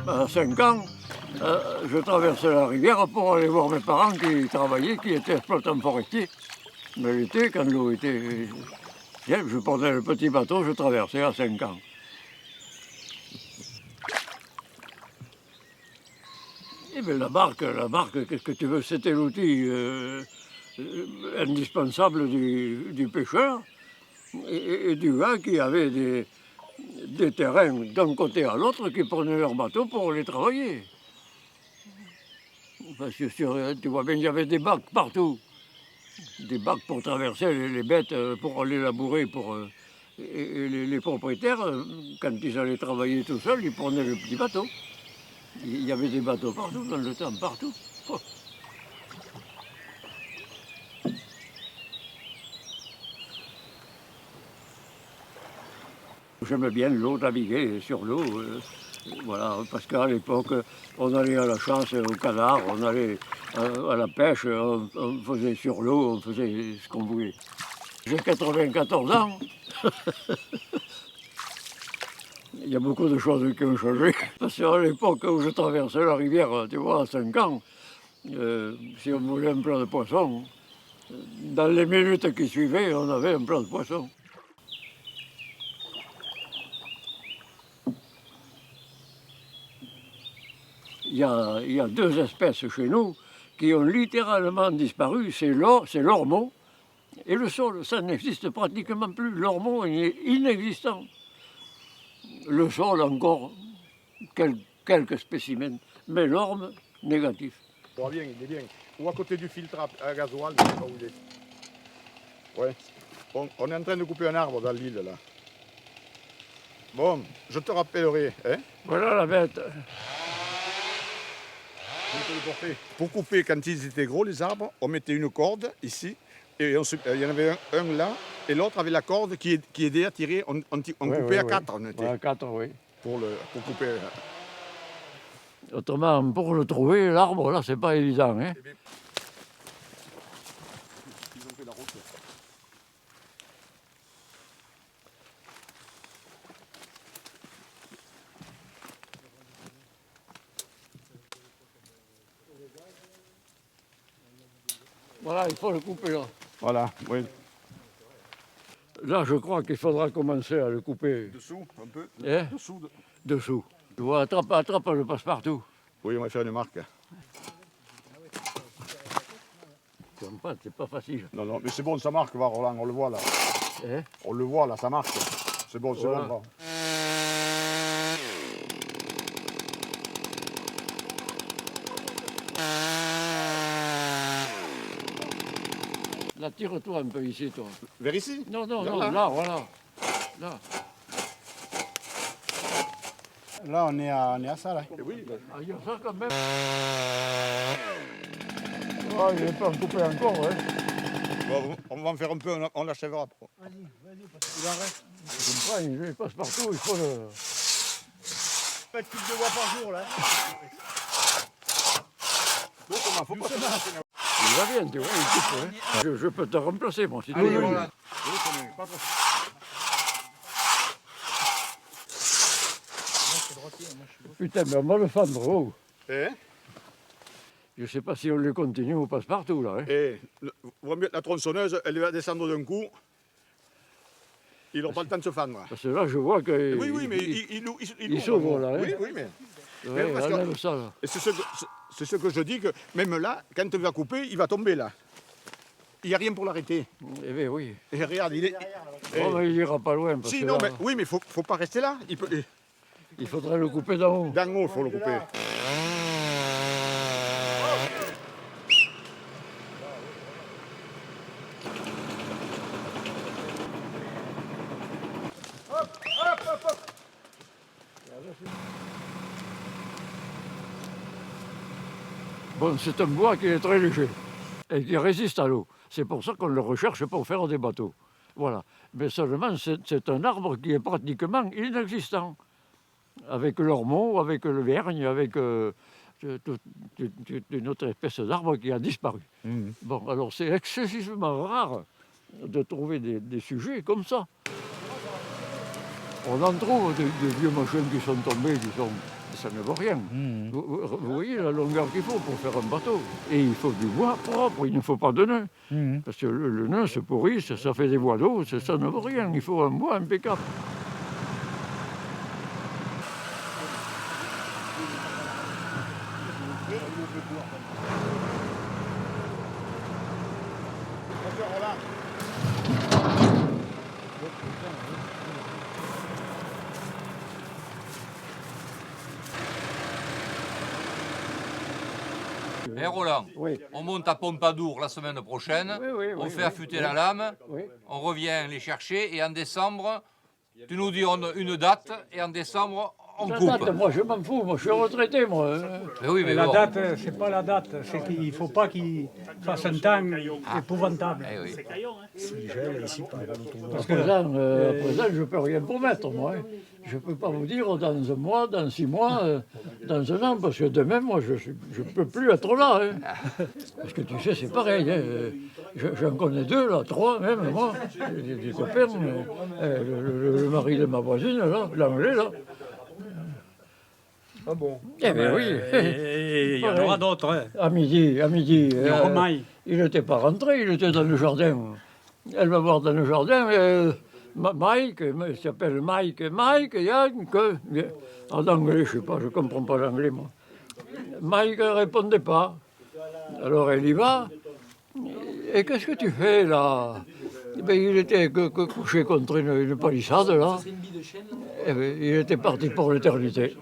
À 5 ans, je traversais la rivière pour aller voir mes parents qui travaillaient, qui étaient exploitants forestiers. Mais l'été, quand l'eau était tiède, je prenais le petit bateau, je traversais à 5 ans. Eh bien, la barque, qu'est-ce que tu veux, c'était l'outil indispensable du pêcheur et du gars qui avait des terrains d'un côté à l'autre qui prenaient leur bateau pour aller travailler. Parce que tu vois bien, il y avait des bacs partout. Des bacs pour traverser les bêtes, pour aller labourer. Et les propriétaires, quand ils allaient travailler tout seuls, ils prenaient le petit bateau. Il y avait des bateaux partout dans le temps, partout. Oh. J'aimais bien l'eau, naviguer sur l'eau. Voilà, parce qu'à l'époque, on allait à la chasse au canard, on allait à la pêche, on faisait sur l'eau, on faisait ce qu'on voulait. J'ai 94 ans. Il y a beaucoup de choses qui ont changé. Parce qu'à l'époque où je traversais la rivière, tu vois, à 5 ans, si on voulait un plat de poisson, dans les minutes qui suivaient, on avait un plat de poisson. Il y a deux espèces chez nous qui ont littéralement disparu, c'est l'ormeau et le saule. Ça n'existe pratiquement plus. L'ormeau est inexistant. Le saule encore, quelques spécimens, mais l'orme, négatif. Il est bien. Ou à côté du filtre à gasoil, je sais pas où il est. Ouais. On est en train de couper un arbre dans l'île là. Bon, je te rappellerai, hein. Voilà la bête. Pour couper, quand ils étaient gros, les arbres, on mettait une corde ici, et il y en avait un là, et l'autre avait la corde qui aidait à tirer. On coupait à 4, on était. Ouais, à 4, oui. Pour couper. Autrement, pour le trouver, l'arbre, là, c'est pas évident. Hein. Ils ont fait la route. Voilà, il faut le couper là. Voilà, oui. Là, je crois qu'il faudra commencer à le couper. Dessous, un peu. Hein? Dessous. Dessous. Tu vois, attrape le passe-partout. Oui, on va faire une marque. C'est pas facile. Non, mais c'est bon, ça marque, va, Roland, on le voit là. Hein? On le voit là, ça marque. C'est bon, c'est Voilà. bon. Va. Là, tire-toi un peu ici, toi. Vers ici? Non, Là. là, voilà. Là. Là, on est à ça, là. Et oui, Ah, il y a ça quand même. Ah, il n'est pas coupé encore, hein. bon, on va en faire un peu, on l'achèvera. Vas-y, il en reste. Je comprends, il passe partout, il faut le... Pas de type de bois par jour, là. Faut pas se Il va bien, tu vois, il coupe, hein. Je peux te remplacer, moi, si tu veux. voilà. Putain, mais on va le fendre, oh. Eh? Je sais pas si on le continue ou passe partout, là. Hein. La tronçonneuse, elle va descendre d'un coup. Il n'aura pas le temps de se fendre. Parce que là, je vois que... Oui, mais il s'ouvre, là. Hein. Oui, mais... Ouais, parce que- enlève ça, là. Et c'est ce que je dis, que même là, quand tu vas couper, il va tomber là. Il n'y a rien pour l'arrêter. Eh bien, oui. Et regarde, il est... Oh, mais il ira pas loin, parce Si, que non, là, mais oui, mais faut pas rester là. il faudrait le couper d'en haut. D'en haut, il faut le couper. Bon, c'est un bois qui est très léger et qui résiste à l'eau. C'est pour ça qu'on le recherche pour faire des bateaux. Voilà. Mais seulement, c'est un arbre qui est pratiquement inexistant. Avec l'ormeau, avec le vergne, avec toute une autre espèce d'arbre qui a disparu. Bon, alors c'est excessivement rare de trouver des sujets comme ça. On en trouve des vieux machins qui sont tombés, qui sont ça ne vaut rien. Vous voyez la longueur qu'il faut pour faire un bateau. Et il faut du bois propre, il ne faut pas de nœud. Parce que le nœud se pourrit, ça fait des voiles d'eau, ça ne vaut rien. Il faut un bois impeccable. Eh Roland, Oui. on monte à Pompadour la semaine prochaine, on fait affûter la lame, Oui. on revient les chercher et en décembre, tu nous dis une date et en décembre on La coupe. date, moi je m'en fous, moi je suis retraité moi. Mais oui, mais La bon. date, c'est pas la date, c'est qu'il ne faut pas qu'il fasse un temps épouvantable. Eh oui. Il gèle ici pas. À présent, je ne peux rien promettre, moi. Hein. Je ne peux pas vous dire dans un mois, dans 6 mois, dans un an, parce que demain, moi, je ne peux plus être là. Hein. Parce que tu sais, c'est pareil. Hein. J'en connais 2, là, 3 même, moi. Des copains. Le mari de ma voisine, là, l'anglais, là. Ah bon? Eh bien oui. Et il y en aura d'autres. Hein. À midi. Romaille. Il n'était pas rentré, il était dans le jardin. Elle va voir dans le jardin. Mike, il s'appelle Mike, Yann, en anglais, je ne sais pas, je ne comprends pas l'anglais, moi. Mike ne répondait pas. Alors elle y va. Et qu'est-ce que tu fais là? Eh bien, il était couché contre une palissade là. Eh bien, il était parti pour l'éternité.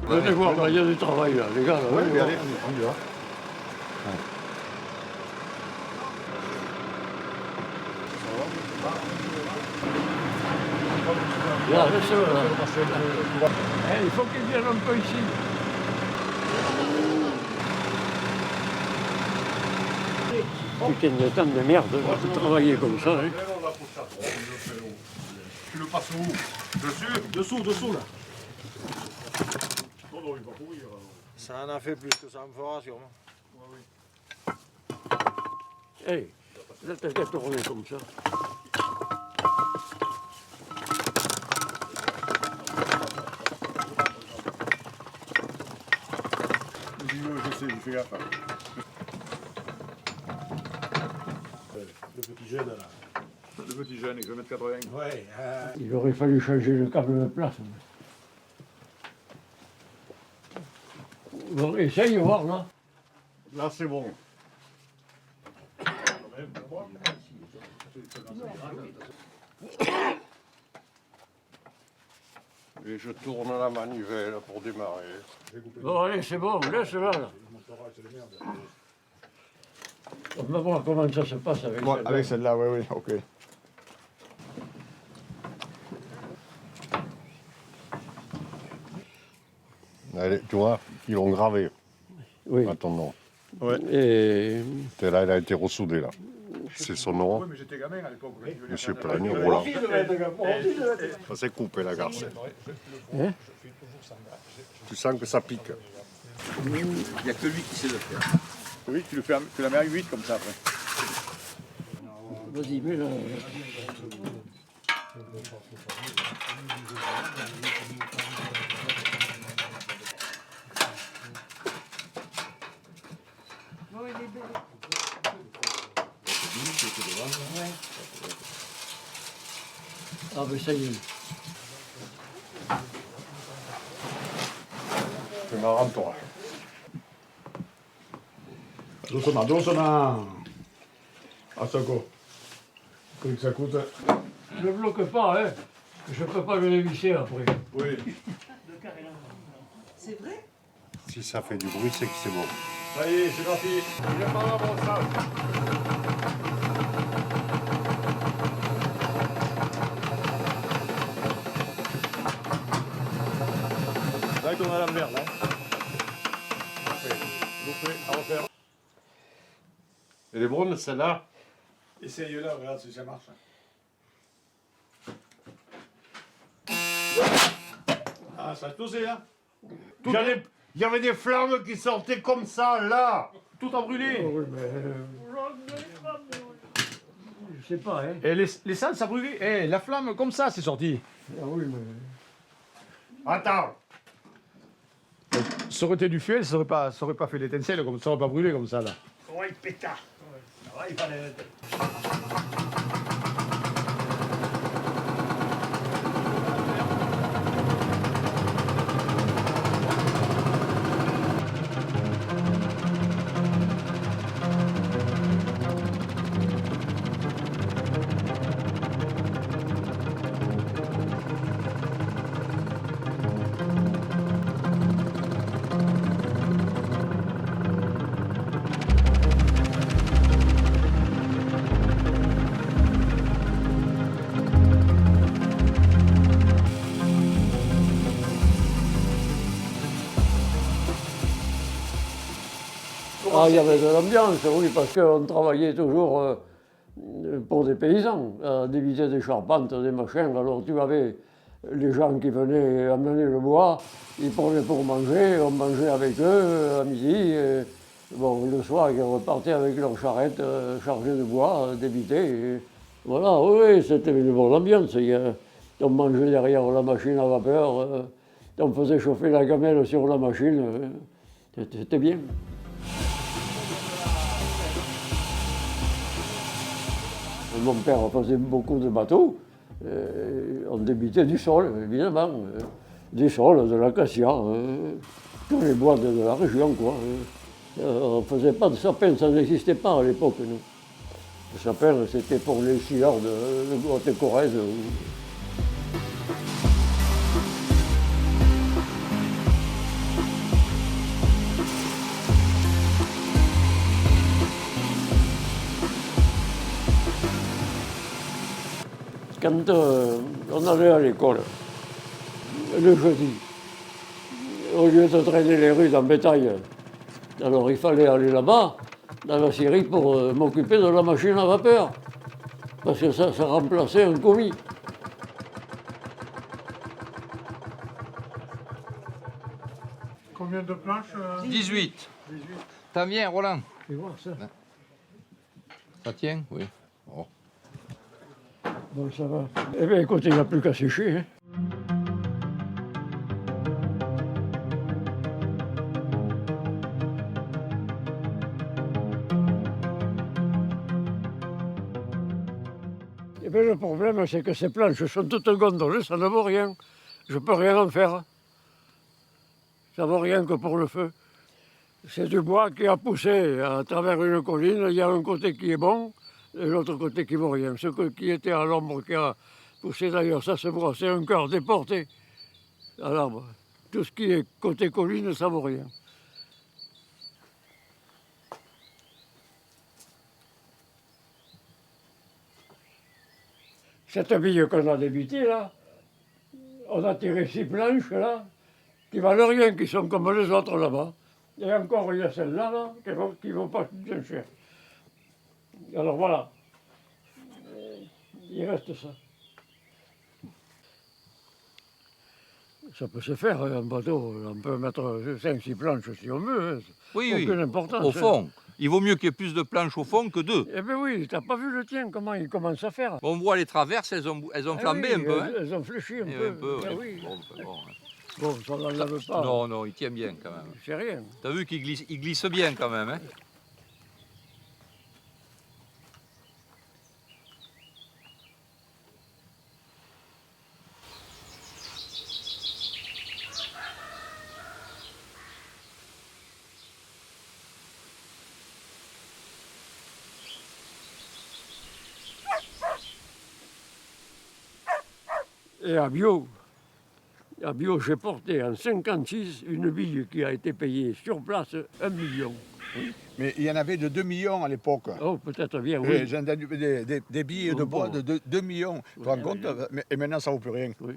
Venez voir, là, il y a du travail là, les gars. Là, Oui, allez, on y va. Là, laissez-le là. Il faut qu'ils viennent un peu ici. Putain de temps de merde, de travailler comme ça. Hein. Tu le passes où? Dessous, là. Ça en a fait plus que ça me fera sûrement. Hey, la tête est tournée comme ça. Je sais, je fais gaffe. Le petit jeune, là. Le petit jeune, il veut mettre 80. Ouais. Il aurait fallu changer le câble de place. Bon, essaye de voir là. Là, c'est bon. Et je tourne la manivelle pour démarrer. Bon, allez, c'est bon, laisse-la là. On va voir comment ça se passe avec Bon, celle-là. avec celle-là, oui, ok. Allez, tu vois, ils l'ont gravé Oui. à ton nom. Et Et là, il a été ressoudé, là. C'est son nom, Oui, mais j'étais gamin à l'époque. Monsieur Plagne, Roland. Ça s'est coupé, la garce. Hein? Tu sens que ça pique. Il n'y a que lui qui sait le faire. Oui, tu la mets à 8 comme ça après. vas-y, mets là. Ah ben ça y est. C'est marrant, toi. Doucement. À Soko. Que ça coûte. Ne bloque pas, hein. Je peux pas le dévisser après. Oui. C'est vrai? Si ça fait du bruit, c'est que c'est bon. Ça y est, c'est parti. Il est pas là, mon sac. Là, il tourne à l'envers, là. Loupé, à refaire. Elle est bonne, celle-là? Essaye-la, regarde si ça marche. Ah, ça a tosé, hein. Il y avait des flammes qui sortaient comme ça, là. Tout a brûlé. Oui, mais. Je sais pas, hein. Et les salles, ça brûlait. Eh, la flamme, comme ça, c'est sorti. Ah oui, mais. Attends. Ça aurait été du feu, ça aurait pas fait l'étincelle, ça aurait pas brûlé comme ça, là. Ouais, pétard. Ouais, il fallait... Ah, il y avait de l'ambiance, oui, parce qu'on travaillait toujours pour des paysans, à diviser des charpentes, des machins. Alors tu avais les gens qui venaient amener le bois, ils prenaient pour manger, on mangeait avec eux à midi. Et, bon, le soir, ils repartaient avec leur charrette chargée de bois, débité. Et voilà, oui, c'était une bonne ambiance. On mangeait derrière la machine à vapeur, on faisait chauffer la gamelle sur la machine, c'était bien. Mon père faisait beaucoup de bateaux. On débitait du sol, évidemment. Des sols, de l'acacia, tous les bois de la région, quoi. On ne faisait pas de sapin, ça n'existait pas à l'époque, nous. Le sapin, c'était pour les scieurs de Haute-Corrèze. Quand on allait à l'école, le jeudi, au lieu de traîner les rues dans bétail, alors il fallait aller là-bas, dans la scierie, pour m'occuper de la machine à vapeur. Parce que ça remplaçait un commis. Combien de planches 18. T'en viens, Roland? Tu vois ça? Ça tient? Oui. Oh. Bon, ça va. Eh bien, écoute, il n'y a plus qu'à sécher. Hein. Eh bien, le problème, c'est que ces planches sont toutes gondolées, ça ne vaut rien. Je ne peux rien en faire. Ça ne vaut rien que pour le feu. C'est du bois qui a poussé à travers une colline. Il y a un côté qui est bon et l'autre côté qui ne vaut rien. Ce qui était à l'ombre, qui a poussé d'ailleurs, ça se voit, c'est un cœur déporté à l'arbre. Tout ce qui est côté colline, ça ne vaut rien. Cette bille qu'on a débutée là, on a tiré 6 planches là, qui valent rien, qui sont comme les autres là-bas. Et encore, il y a celles-là là, qui ne vont pas bien cher. Alors voilà, il reste ça. Ça peut se faire, un bateau, on peut mettre 5-6 planches si on veut. Hein. Oui, Aucune oui. importance. Au fond. Il vaut mieux qu'il y ait plus de planches au fond que 2. Eh bien oui, t'as pas vu le tien, comment il commence à faire. On voit les traverses, elles ont Ah flambé oui, un peu. Hein. Elles ont fléchi un Et peu. Ah ouais. oui. Bon, Bon, ça n'enlève pas. Non, non, il tient bien quand même. C'est rien. T'as vu qu'il glisse bien quand même. Hein. Et à Bio, j'ai porté en 56 une bille qui a été payée sur place 1 million. Mais il y en avait de 2 millions à l'époque. Oh, peut-être bien, Oui, oui. j'ai entendu des billets de bois de 2 millions. Tu te rends compte? Et maintenant, ça ne vaut plus rien. Oui.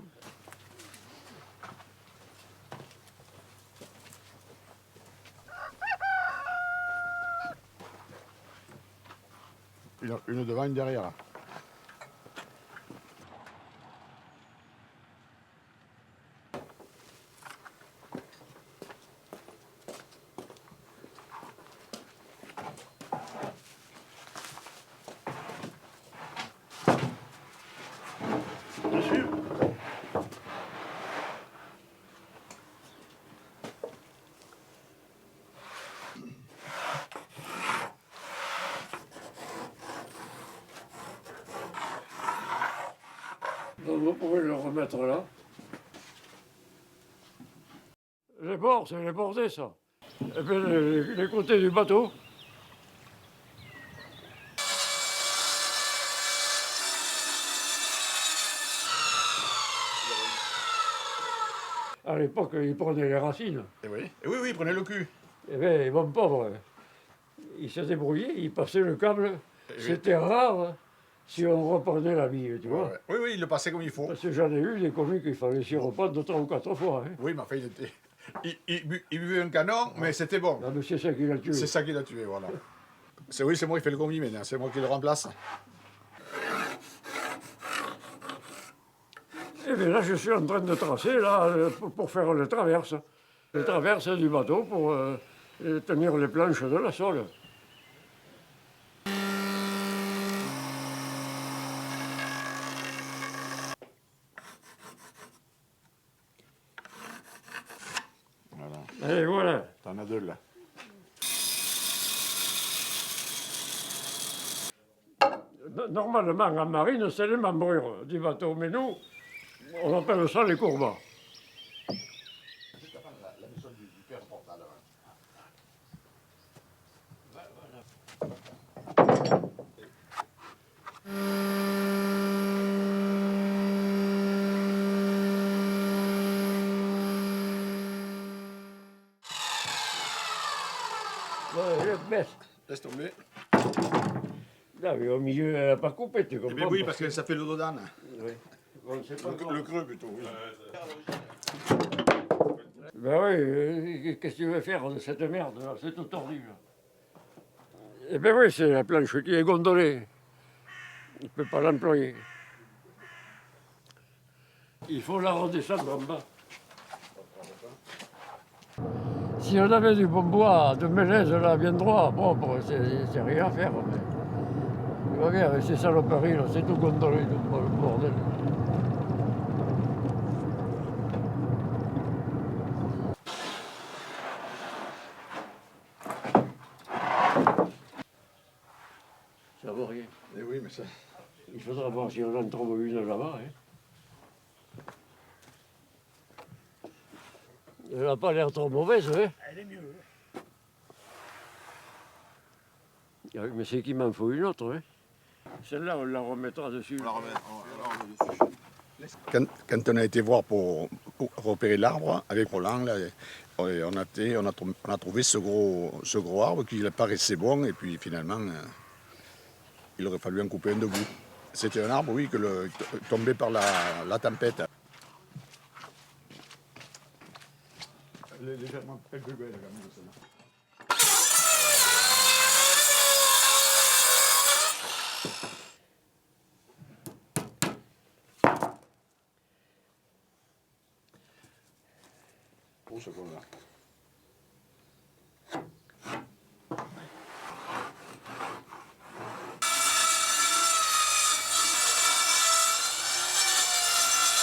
Une devant, une derrière. vous pouvez le remettre là. Les bords, c'est les bordés, ça. Et puis les côtés du bateau. À l'époque, ils prenaient les racines. Et oui, prenez le cul. Eh bien, mon pauvre, il se débrouillait, il passait le câble. C'était rare hein, si on reprenait la bille, tu vois. Ouais. Oui, il le passait comme il faut. Parce que j'en ai eu des commis qu'il fallait s'y reprendre 3 ou 4 fois. Hein. Oui, mais enfin, il buvait un canon, mais c'était bon. Ah, mais c'est ça qui l'a tué. C'est ça qui l'a tué, voilà. C'est moi qui fais le commis maintenant, c'est moi qui le remplace. Et bien là, je suis en train de tracer là, pour faire les traverses. Les traverses du bateau pour tenir les planches de la sole. Voilà, Et voilà. t'en as 2 là. Normalement, en marine, c'est les membrures du bateau, mais nous, on appelle ça les courbats. Ouais, baisse. Laisse tomber. Là, mais au milieu, elle n'a pas coupé, tu Eh comprends? bien oui, parce que ça fait le dos d'âne. Oui. Bon, c'est pas Le creux plutôt, oui. Ben oui, qu'est-ce que tu veux faire de cette merde là? C'est tout tordu là. Eh ben oui, c'est la planche qui est gondolée. On ne peut pas l'employer. Il faut la redescendre en bas. Si on avait du bon bois de mélèze là, bien droit, propre, c'est rien à faire. Mais... Tu vois bien, avec ces saloperies là, c'est tout gondolé, tout le bordel. Ça vaut rien. Eh oui, mais ça... Il faudra voir si on en trouve une là-bas. Hein. Elle n'a pas l'air trop mauvaise, hein? Elle est mieux. Ah oui, mais c'est qu'il m'en faut une autre. Hein. Celle-là, on la remettra dessus. On la remet dessus. Quand on a été voir pour repérer l'arbre, avec Roland, là, on a trouvé ce gros arbre qui paraissait bon, et puis finalement, il aurait fallu en couper un debout. C'était un arbre, oui, tombé par la tempête. Elle est légèrement plus belle, quand même, celle-là. Pour ce qu'on a.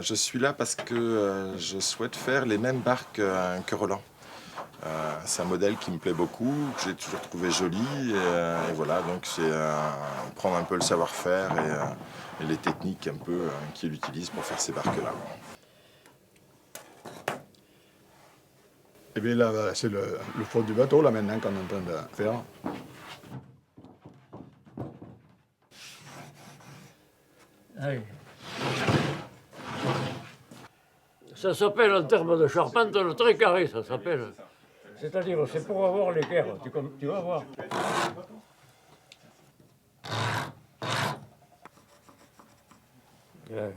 Je suis là parce que je souhaite faire les mêmes barques que Roland. C'est un modèle qui me plaît beaucoup, que j'ai toujours trouvé joli. Et voilà, donc c'est prendre un peu le savoir-faire et les techniques un peu qu'il utilise pour faire ces barques-là. Et bien là, c'est le fond du bateau, là, maintenant, qu'on est en train de faire. Allez. Ça s'appelle en termes de charpente le trait carré, ça s'appelle. C'est-à-dire, c'est pour avoir l'équerre, tu vas voir. Ouais.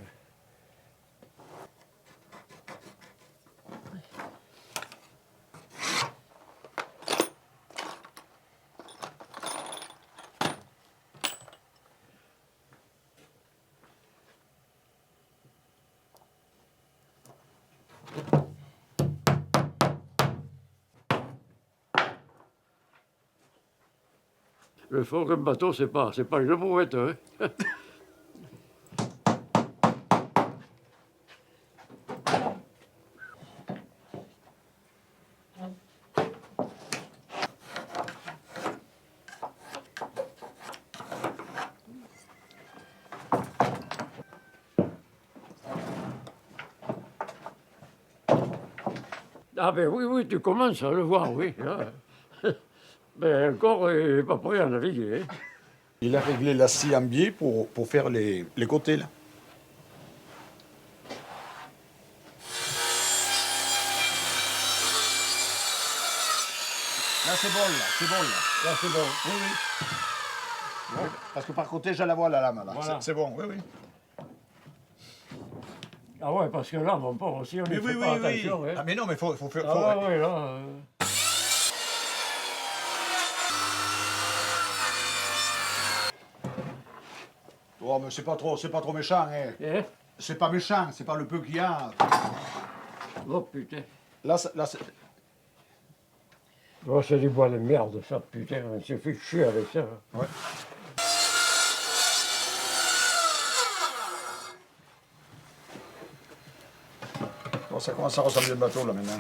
Le fond d'un bateau, c'est pas une brouette. Hein. Ah ben oui, oui, tu commences à le voir, oui. Hein. Mais encore, il n'est pas prêt à naviguer. Hein. Il a réglé la scie en biais pour faire les côtés, là. Là, c'est bon, là. C'est bon, là. Là, c'est bon. Oui, oui. Bon, parce que par côté, j'ai la voile à la main, là. Voilà. C'est bon, oui, oui. Ah ouais, parce que là, mon pauvre, si on Oui, ne oui, fait oui, pas oui. attention... Hein. Ah, mais non, mais faut faire... Ah ouais, ouais, là... Oh, mais c'est pas trop méchant, hein. Hein? C'est pas méchant, c'est pas le peu qu'il y a. Oh putain. Là, c'est... Oh, c'est du bois de merde, ça, putain. On s'est fait chier avec ça. Hein. Ouais. Bon, ça commence à ressembler au bateau, là, maintenant.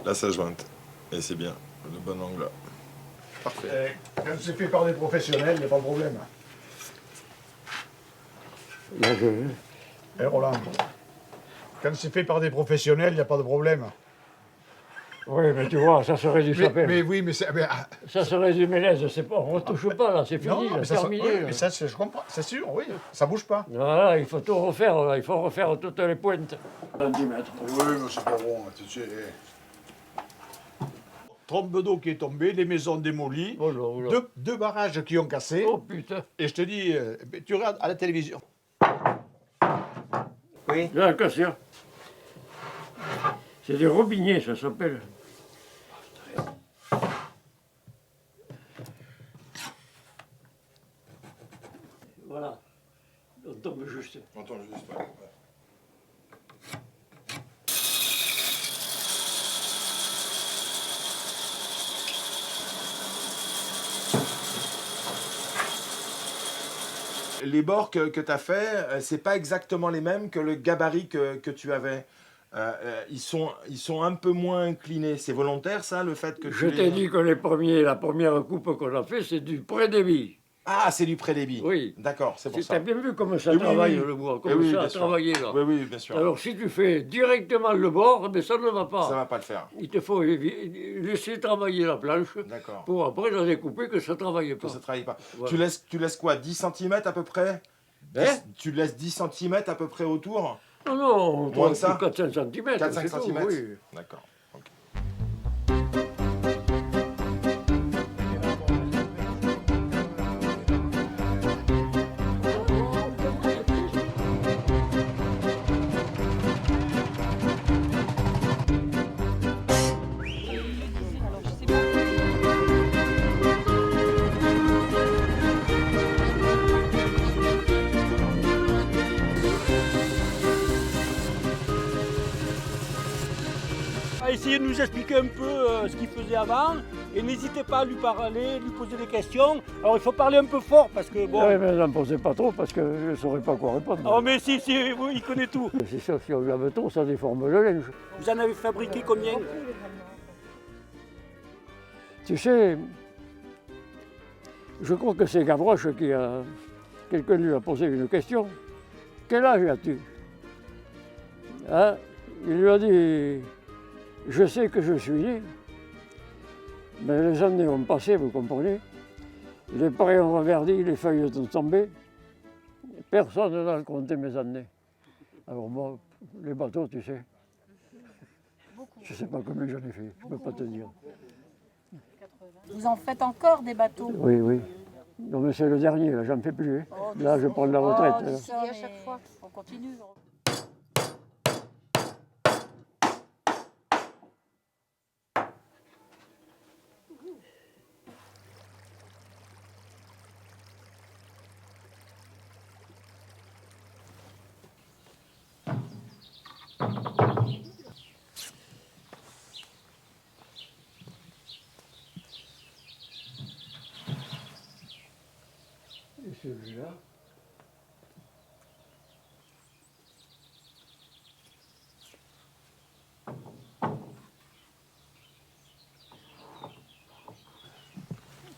Là, ça jointe. Et c'est bien. Le bon angle là. Parfait. Quand c'est fait par des professionnels, il n'y a pas de problème. Là, je... Eh, Roland, quand c'est fait par des professionnels, il n'y a pas de problème. Oui, mais tu vois, ça serait du sapin. Mais oui, mais c'est... Ça serait du mélaise, c'est pas... On ne retouche pas, là, c'est fini, là, mais c'est terminé. oui, là. mais ça, je comprends, c'est sûr, oui, ça bouge pas. Voilà, il faut tout refaire, là. Il faut refaire toutes les pointes. Centimètres. Oui, mais c'est pas bon, tu sais. Trompe d'eau qui est tombée, des maisons démolies, Oh là, oh là. deux barrages qui ont cassé, Oh putain. et je te dis, tu regardes à la télévision. Oui. Là, cassé. C'est des robinets, ça s'appelle. Voilà. On tombe juste. On entend juste, ouais. Les bords que tu as fait, c'est pas exactement les mêmes que le gabarit que tu avais. Ils sont un peu moins inclinés. C'est volontaire, ça, le fait que tu Je t'ai dit que la première coupe qu'on a fait, c'est du pré-débit. Ah, c'est du pré-débit. Oui. D'accord, c'est pour Tu ça. as bien vu comment ça Oui, travaille oui. le bois, Eh comment oui, ça a bien sûr. travaillé là. Oui, oui, bien sûr. Alors si tu fais directement le bord, mais ça ne va pas. Ça va pas le faire. Il te faut laisser travailler la planche D'accord. pour après la découper que ça ne travaille pas. Que ça travaille pas. Voilà. Tu laisses quoi, 10 cm à peu près? Hein? Tu laisses 10 cm à peu près autour? Non, non, Moins que ça 4-5 cm. 4-5 cm? Oui. D'accord. Ok. A essayer de nous expliquer un peu ce qu'il faisait avant et n'hésitez pas à lui parler, lui poser des questions. Alors il faut parler un peu fort parce que bon. Oui, mais n'en posez pas trop parce que je ne saurais pas quoi répondre. Oh mais si, oui, il connaît tout. C'est sûr, si on lave trop, ça déforme le linge. Vous en avez fabriqué combien? Tu sais, je crois que c'est Gavroche qui a... Quelqu'un lui a posé une question. Quel âge as-tu? Hein? Il lui a dit, je sais que je suis né, mais les années ont passé, vous comprenez. Les prés ont reverdi, les feuilles sont tombées. Personne n'a compté mes années. Alors moi, les bateaux, tu sais, je ne sais pas combien j'en ai fait, je ne peux pas te dire. Vous en faites encore des bateaux? Oui, oui. Non mais c'est le dernier, là, j'en fais plus. Hein. Là, je prends la retraite. Oh, là. si, à chaque fois, on continue. Et celui-là.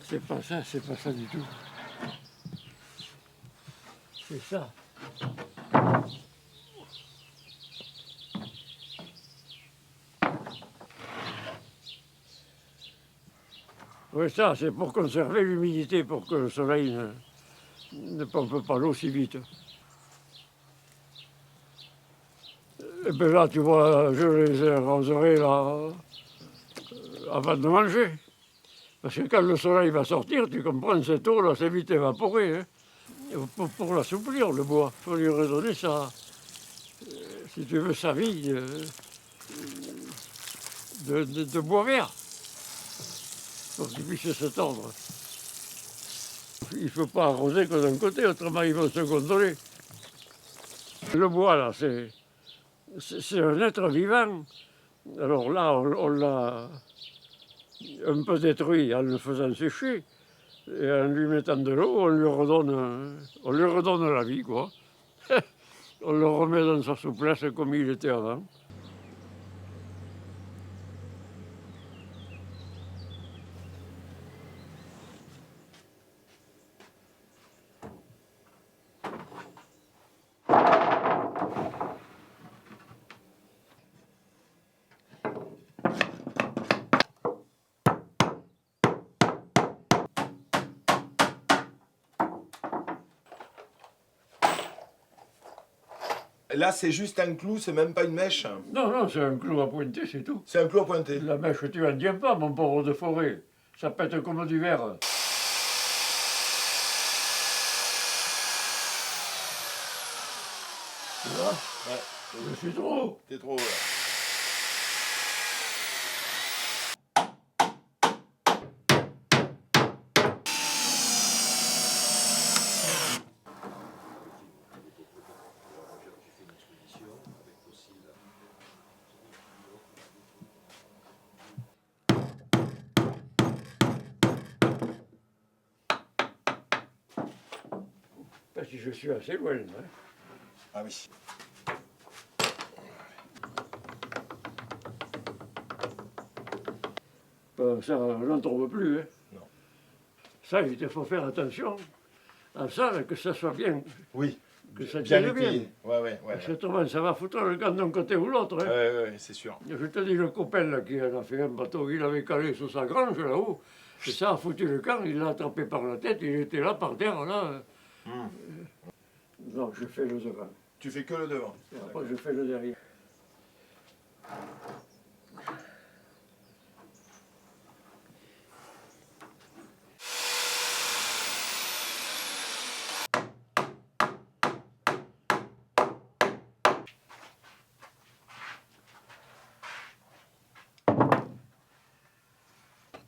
C'est pas ça du tout. C'est ça. Oui, ça, c'est pour conserver l'humidité, pour que le soleil ne pompe pas l'eau si vite. Et bien là, tu vois, je les arroserai là, avant de manger. Parce que quand le soleil va sortir, tu comprends, cette eau là, c'est vite évaporée. Hein. Pour l'assouplir, le bois, il faut lui redonner si tu veux, sa vie de bois vert, pour qu'il puisse se tordre. Il ne faut pas arroser que d'un côté, autrement ils vont se gondoler. Le bois, là, c'est un être vivant. Alors là, on l'a un peu détruit en le faisant sécher. Et en lui mettant de l'eau, on lui redonne la vie, quoi. On le remet dans sa souplesse comme il était avant. Là, c'est juste un clou, c'est même pas une mèche. Non, non, c'est un clou à pointer, c'est tout. C'est un clou à pointer. La mèche, tu en tiens pas, mon pauvre de forêt. Ça pète comme du verre. Tu vois? Ouais. Je suis trop. T'es trop. Parce que je suis assez loin. Hein. Ah oui. Ça, on n'en trouve plus. Hein. Non. Ça, il faut faire attention à ça, que ça soit bien. Oui. Que ça Bien tienne bien. étayé. Ouais. Parce que autrement, ça va foutre le camp d'un côté ou l'autre. Hein. Ouais, c'est sûr. Je te dis, le copain là, qui en a fait un bateau, il avait calé sous sa grange là-haut, et ça a foutu le camp, il l'a attrapé par la tête, il était là par terre, là. Non, je fais le devant. Tu fais que le devant. Et après, je fais le derrière.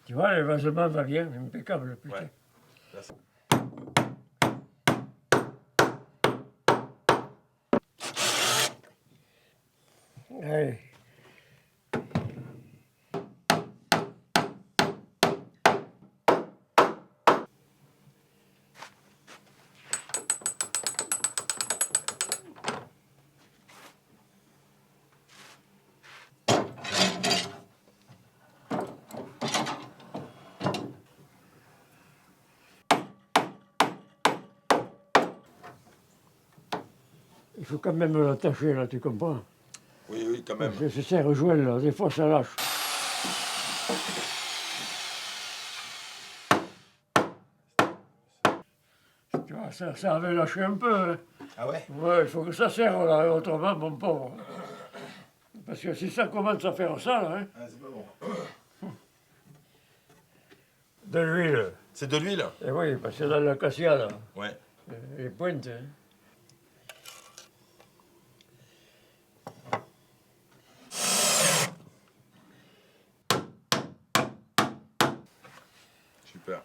Tu vois, le vasement va bien, impeccable, putain. Ouais. Là, c'est- Allez. Il faut quand même l'attacher, là, tu comprends? Oui, quand même. C'est serre-joint, là, des fois ça lâche. Tu vois, ça avait lâché un peu. Hein. Ah ouais? Ouais, il faut que ça serre, là, autrement, mon pauvre. Parce que si ça commence à faire ça, là, hein, Ah, c'est pas bon. de l'huile. C'est de l'huile? Et oui, parce que dans l'acacia, là, Ouais. les pointes, hein. Super.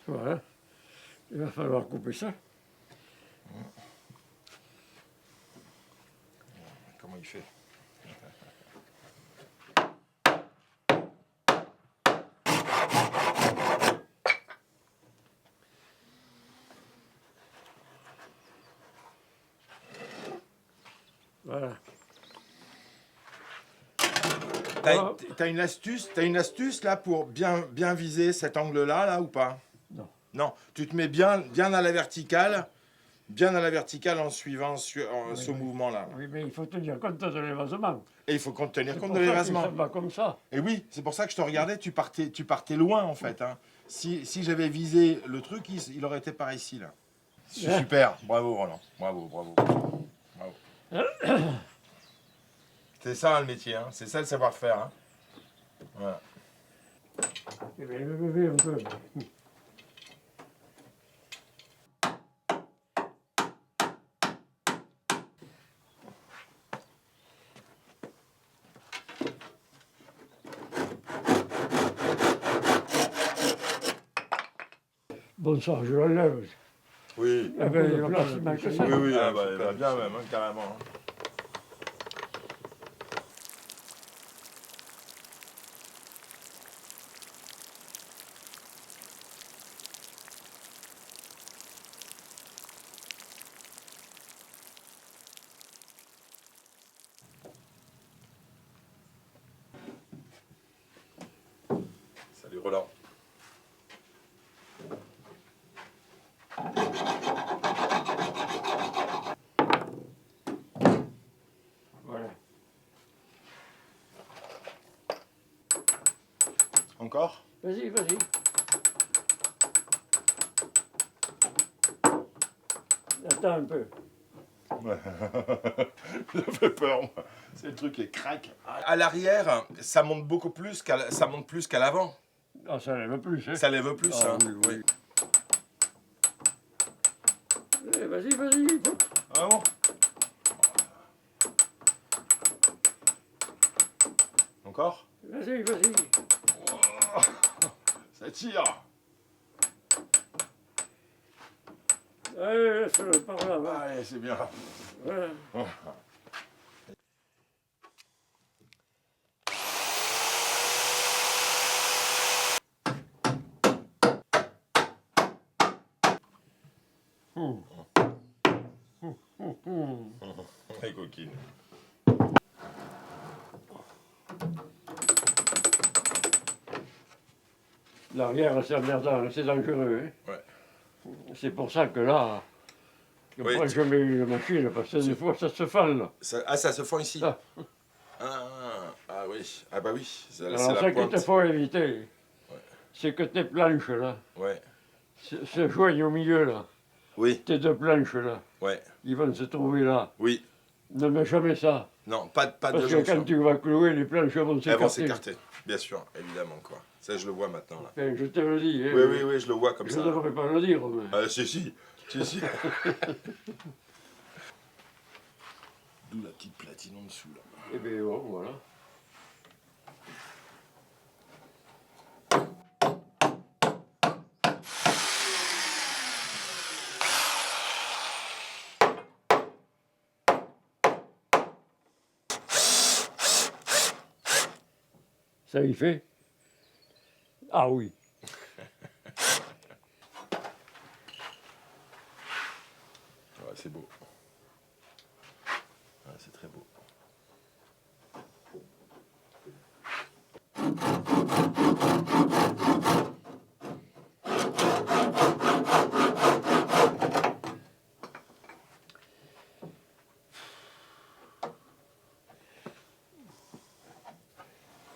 Voilà. Il va falloir couper ça. Comment il fait? Voilà. T'as une astuce là pour bien viser cet angle-là, là ou pas? Non. Non, tu te mets bien à la verticale, en suivant ce mouvement-là. Oui, mais il faut tenir compte de l'évasement. Et il faut tenir C'est compte pour de ça l'évasement. qu'il s'en va comme ça. Et oui, c'est pour ça que je te regardais, tu partais loin en fait. Hein. Si j'avais visé le truc, il aurait été par ici là. Super, bravo Roland, bravo. C'est ça le métier, hein. C'est ça le savoir-faire. Hein. Voilà. Eh bien, levez un peu. Bon sang, je l'enlève. Oui, Eh bien, il va pas si mal que ça. oui, il va bien même, hein, carrément. Hein. Salut Roland. Voilà. Encore? Vas-y. Attends un peu. Ouais. Ça fait peur, moi. C'est le truc qui craque. À l'arrière, ça monte beaucoup plus qu'à l'avant. Ah, ça lève plus, hein. Ça lève plus, Ah, hein. oui. Eh, vas-y. Ah bon? Encore? Vas-y. Ça tire. Allez, laisse-le par là. Va. Allez, c'est bien. Voilà. Très coquine. L'arrière, c'est emmerdant, c'est dangereux. Hein. Ouais. C'est pour ça que là, Oui, moi, je mets une machine, parce que des fois, ça se fend, là. Ça se fond ici. Ah. Ah oui. Ah bah oui. C'est Alors, la ça qu'il pointe. te faut éviter, Ouais. c'est que tes planches, là, Ouais. se joignent au milieu, là. Oui. Tes deux planches, là, Ouais. ils vont se trouver là. Oui. Ne mets jamais ça. Non, pas de Parce que jonction. quand tu vas clouer, les planches vont Elles vont s'écarter. s'écarter. Bien sûr, évidemment quoi. Ça je le vois maintenant là. Enfin, je te le dis. Hein. Oui, je le vois comme Je ça. ne devrais pas le dire. Mais... Ah si. D'où la petite platine en dessous là. Eh bien, bon, voilà. Ça y fait? Ah oui. Ouais, c'est beau. Ouais, c'est très beau.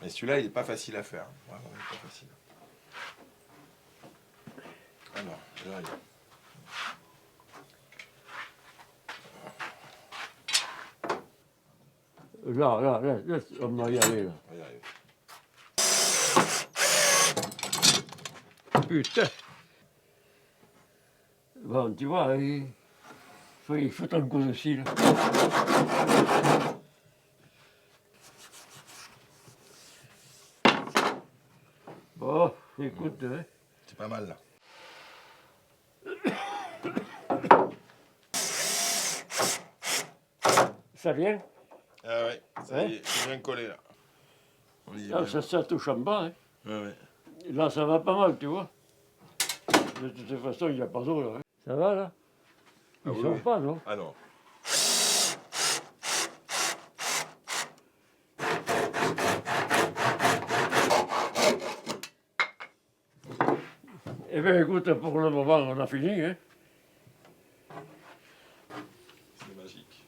Mais celui-là, il n'est pas facile à faire. Vraiment, il n'est pas facile. Alors, j'arrive. Là, on va y aller, là. On va y arriver. Putain. Bon, tu vois, il faut un coup aussi, là. Bon, écoute, hein. C'est pas mal là. Ça vient? Ah ouais, ça y est, c'est bien collé là. On y est Ah, bien. ça touche en bas, hein. Ouais. Là, ça va pas mal, tu vois. De toute façon, il n'y a pas d'eau, là. Hein. Ça va, là? Ah Ils oui, sont oui. pas, non? Ah non. Eh bien, écoute, pour le moment, on a fini. Hein. C'est magique.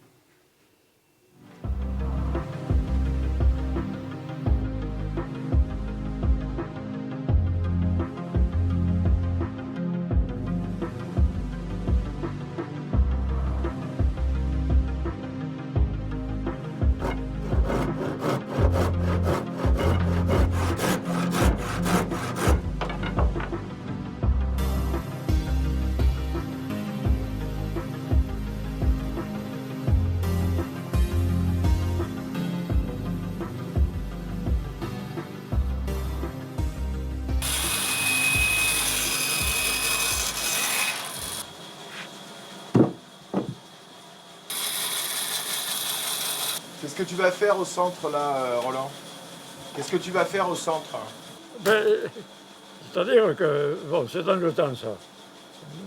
Qu'est-ce que tu vas faire au centre là, Roland? Qu'est-ce que tu vas faire au centre? Ben, c'est-à-dire que, bon, c'est dans le temps ça.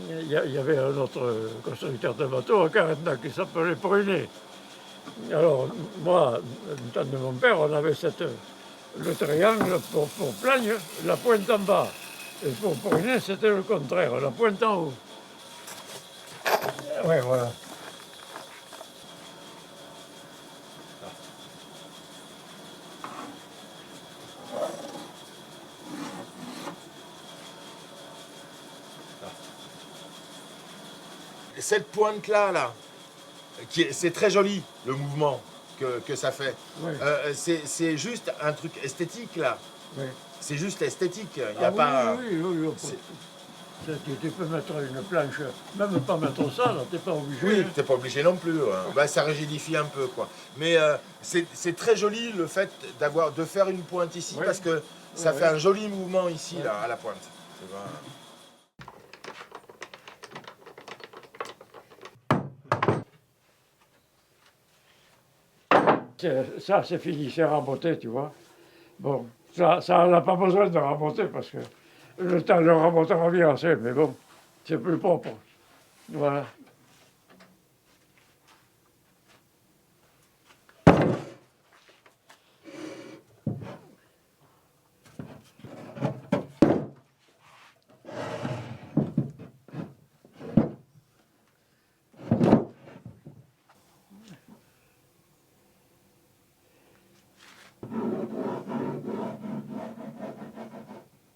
Il y avait un autre constructeur de bateau à Carétna qui s'appelait Prunet. Alors, moi, du temps de mon père, on avait le triangle pour Plagne, la pointe en bas. Et pour Prunet, c'était le contraire, la pointe en haut. Oui, voilà. Cette pointe-là, c'est très joli, le mouvement que ça fait. Oui. C'est juste un truc esthétique, là. Oui. C'est juste esthétique. Il y Ah a pas... oui. Tu peux mettre une planche, même pas mettre ça, là, t'es pas obligé. Oui, t'es pas obligé non plus. Hein. Bah, ça rigidifie un peu, quoi. Mais c'est très joli le fait de faire une pointe ici, Oui. parce que ça Oui, fait oui. un joli mouvement ici, là, à la pointe. C'est vrai. Ça, c'est fini, c'est raboté, tu vois. Bon, ça on n'a pas besoin de raboter parce que le temps le rabotera bien assez, mais bon, c'est plus propre. Voilà.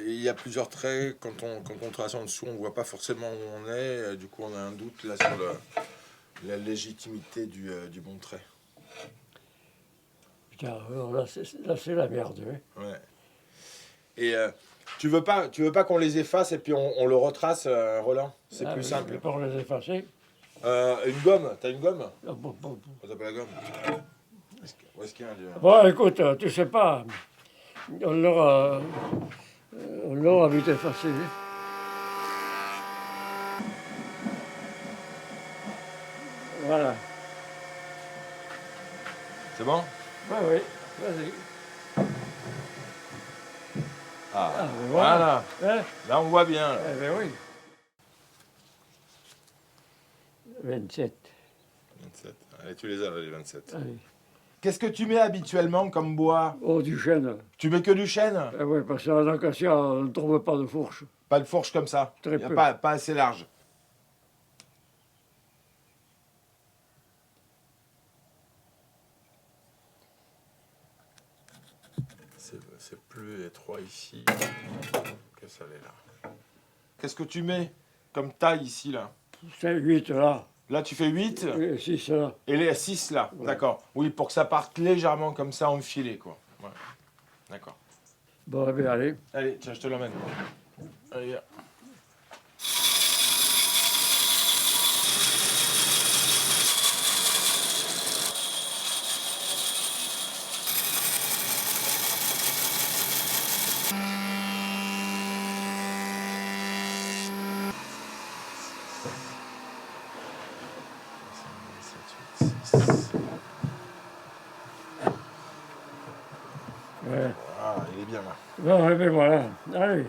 Il y a plusieurs traits. Quand on trace en dessous, on ne voit pas forcément où on est. Du coup, on a un doute là sur la légitimité du bon trait. Putain, alors là, c'est la merde. Hein. Ouais. Et tu veux pas qu'on les efface et puis on le retrace, Roland? C'est plus simple. Pour les effacer. Une gomme, t'as une gomme? Ah, bon. T'as pas la gomme? Où est-ce qu'il y a un Bon, écoute, tu sais pas, on l'aura vite effacé. Hein. Voilà. C'est bon? Oui, vas-y. Ah, ben voilà. Hein? Là, on voit bien. Là. Eh bien oui. 27. 27. Allez, tu les as, là, les 27. Allez. Qu'est-ce que tu mets habituellement comme bois? Oh, du chêne. Tu mets que du chêne? Eh oui, parce qu'en acacia, on ne trouve pas de fourche. Pas de fourche comme ça? Très Y a peu. pas assez large? C'est plus étroit ici que ça l'est là. Qu'est-ce que tu mets comme taille ici, là? C'est 8 là, Là, tu fais 8 et 6 là. et les 6 là. Ouais. D'accord. Oui, pour que ça parte légèrement comme ça, enfilé, quoi. Ouais. D'accord. Bon, eh bien, allez. Allez, tiens, je te l'emmène. Allez, viens. Ouais. Ah, il est bien là. Bon, eh bien, voilà. Allez.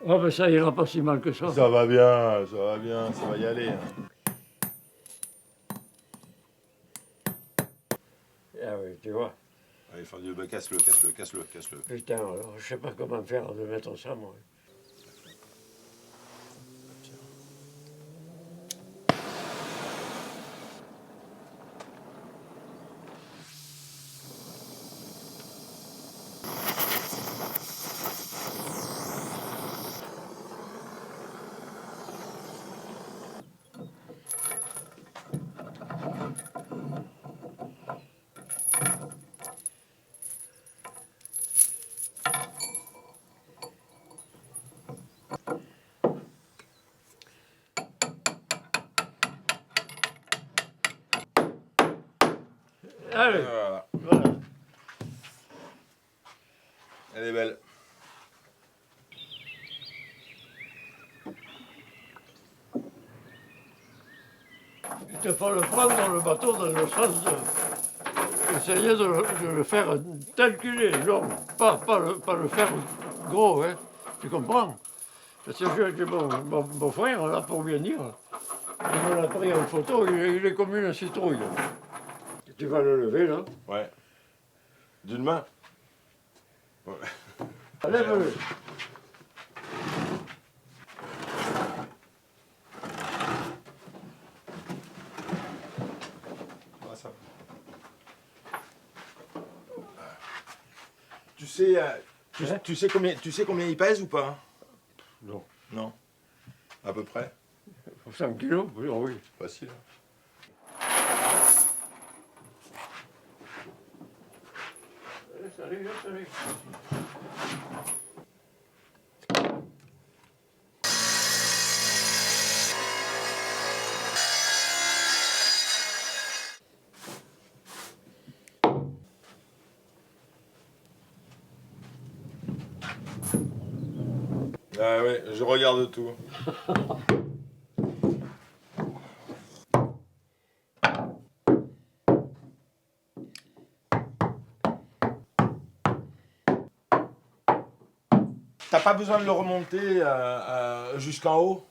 Oh, mais ça ira pas si mal que ça. Ça va bien, ça va y aller. Ah oui, tu vois. Allez, Dieu, bah, casse-le. Putain, alors, je sais pas comment faire de mettre ça, moi. Allez, Voilà. Elle est belle. il faut le prendre dans le bateau dans le sens d'essayer de le faire tel qu'il est, non, pas le faire gros, hein, tu comprends? Parce que j'ai mon beau-frère, là, pour bien dire, il me l'a pris en photo, il est comme une citrouille. Tu vas le lever, là. Ouais. D'une main. Ouais. Lève-le. Ah, ça. Tu sais, tu sais combien il pèse ou pas? Non. Non. À peu près. 100 kilos, oui. Facile. Salut. Ah ouais, je regarde tout. T'as pas besoin de le remonter jusqu'en haut?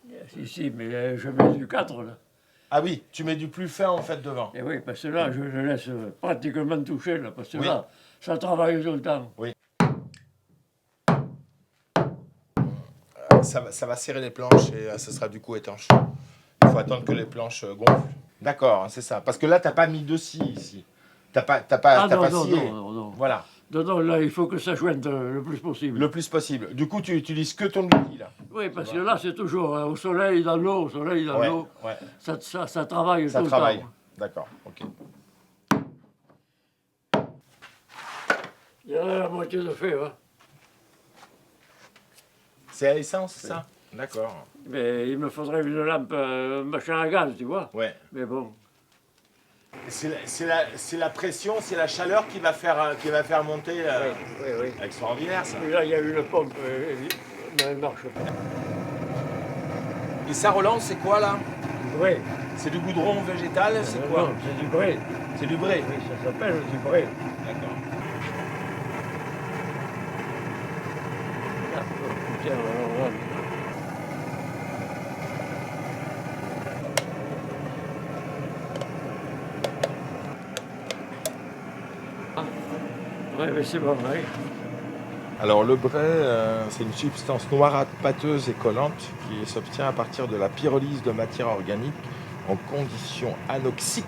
Si, mais je mets du 4, là. Ah oui, tu mets du plus fin en fait devant. Et oui, parce que là, je le laisse pratiquement toucher, là, parce que Oui. là, ça travaille tout le temps. Ça va serrer les planches et ça sera du coup étanche. Il faut attendre que les planches gonflent. D'accord, c'est ça. Parce que là, t'as pas mis de scie ici. T'as pas scié. Non. Voilà, Non, là, il faut que ça jointe le plus possible. le plus possible. Du coup, tu utilises que ton outil là. Oui, parce que là, c'est toujours au soleil, dans l'eau, Ouais, ça travaille ça tout travaille. le temps. D'accord, ok. Il y en a la moitié de fait, hein. C'est à essence, ça? D'accord. Mais il me faudrait une lampe, machin à gaz, tu vois. Ouais. Mais bon, C'est la pression, c'est la chaleur qui va faire monter oui. avec son ordinaire, ça. Et là, il y a une pompe, mais elle marche pas. Et ça relance, c'est quoi là? Du bré. C'est du goudron végétal, c'est quoi? Non, c'est du bré. C'est du bré. Oui, ça s'appelle du bré. D'accord. Ah, putain, alors là. Oui, mais c'est bon, oui. Alors le brai, c'est une substance noirâtre, pâteuse et collante qui s'obtient à partir de la pyrolyse de matière organique en conditions anoxiques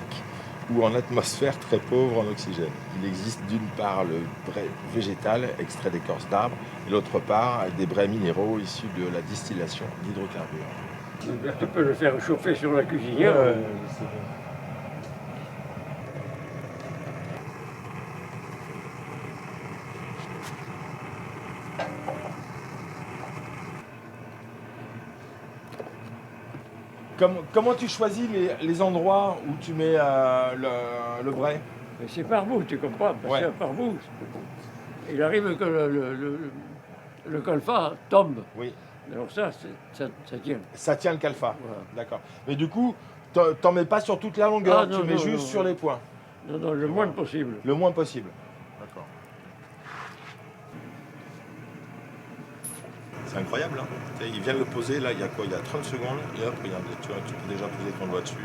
ou en atmosphère très pauvre en oxygène. Il existe d'une part le brai végétal, extrait d'écorce d'arbres, et d'autre part des brais minéraux issus de la distillation d'hydrocarbures. Tu peux le faire chauffer sur la cuisinière. Comment tu choisis les endroits où tu mets le brai? Mais c'est par bout, tu comprends? Parce Ouais. que par bout, il arrive que le colfa tombe. Oui. Alors ça tient. Ça tient le calfa. Voilà. D'accord. Mais du coup, t'en mets pas sur toute la longueur, Ah, non, tu mets non, juste non, sur non. les points. Non, le moins possible. Le moins possible. D'accord. C'est incroyable, hein. Il vient de le poser, là, il y a quoi? Il y a 30 secondes, et hop, regarde, tu vois, tu peux déjà poser ton doigt dessus.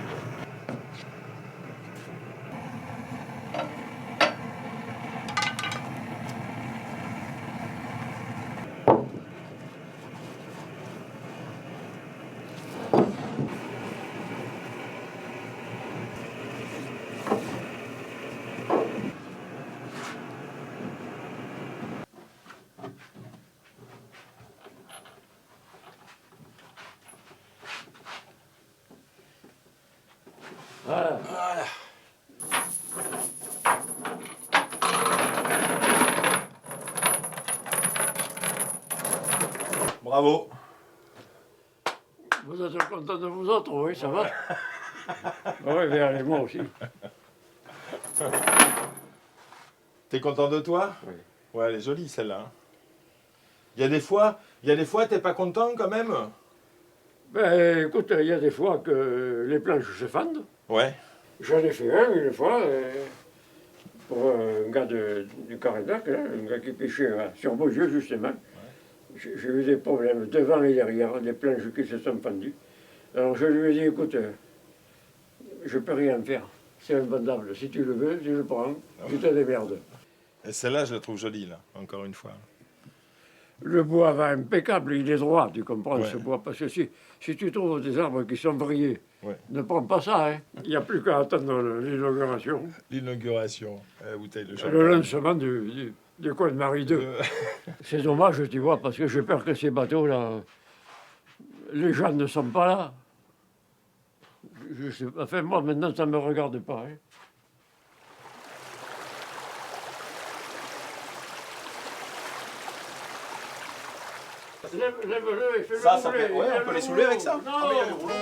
Voilà. Bravo. Vous êtes content de vous autres, oui, ça va? Oui, mais allez, moi aussi. T'es content de toi? Oui. Ouais, elle est jolie celle-là. Hein. Il y a des fois, t'es pas content quand même? Ben écoute, il y a des fois que les planches se fendent. Ouais. J'en ai fait une fois pour un gars du Carinac, là, un gars qui pêchait sur Beaujeu justement. J'ai eu des problèmes devant et derrière, des planches qui se sont fendues. Alors je lui ai dit, écoute, je peux rien faire, c'est invendable. Si tu le veux, tu le prends, tu te démerdes. Et celle-là, je la trouve jolie, là, encore une fois. Le bois va impeccable, il est droit, tu comprends, Ouais. ce bois. Parce que si tu trouves des arbres qui sont vrillés, Ouais. ne prends pas ça, hein. Il n'y a plus qu'à attendre l'inauguration. L'inauguration, bouteille de Le champagne. lancement du coin de Marie II. C'est dommage, tu vois, parce que j'ai peur que ces bateaux-là, les gens ne sont pas là. Je sais pas, enfin, moi, maintenant, ça ne me regarde pas. Hein. Lève-le et fais-le Ça, ça rouler. fait- ouais, Il y a on peut le les soulever avec ça. rouleau. Non. Ah, mais il y a le rouleau.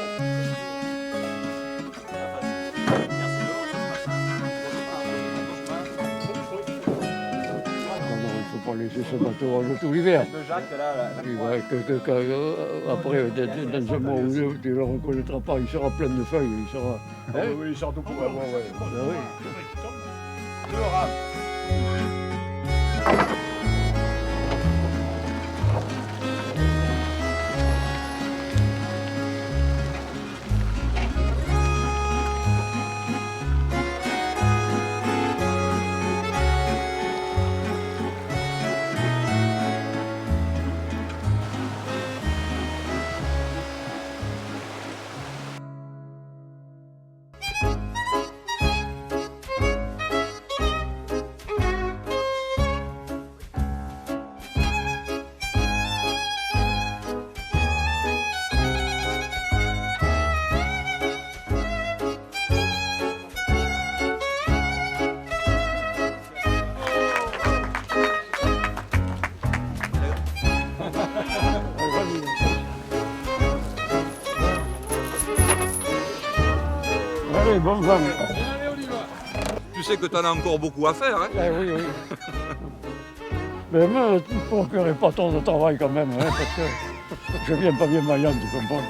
Non, il ne faut pas laisser ce bateau en l'eau tout l'hiver. De Jacques, là. Après, dans un mois ou deux, tu ne le reconnaîtras pas, il sera plein de feuilles, il sera... Hein? Oui, ils sortent au courant. Ouais. Ah oui. Deux rames. Allez, bon vent. Tu sais que tu en as encore beaucoup à faire, hein? Eh oui, oui. Mais moi, tu ne procurerai pas tant de travail quand même, hein, parce que je viens pas bien maillant, tu comprends.